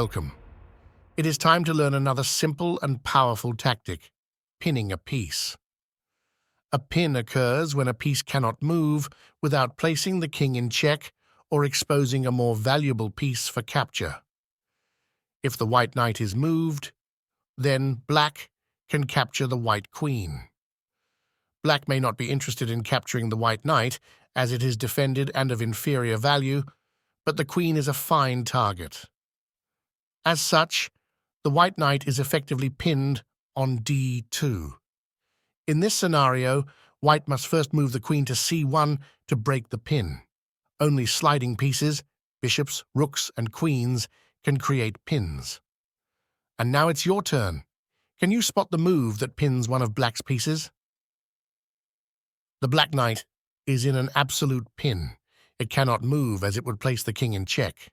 welcome. It is time to learn another simple and powerful tactic, pinning a piece. A pin occurs when a piece cannot move without placing the king in check or exposing a more valuable piece for capture. If the white knight is moved, then black can capture the white queen. Black may not be interested in capturing the white knight, as it is defended and of inferior value, but the queen is a fine target. As such, the white knight is effectively pinned on d2. In this scenario, white must first move the queen to c1 to break the pin. Only sliding pieces, bishops, rooks, and queens, can create pins. And now it's your turn. Can you spot the move that pins one of black's pieces? The black knight is in an absolute pin. It cannot move as it would place the king in check.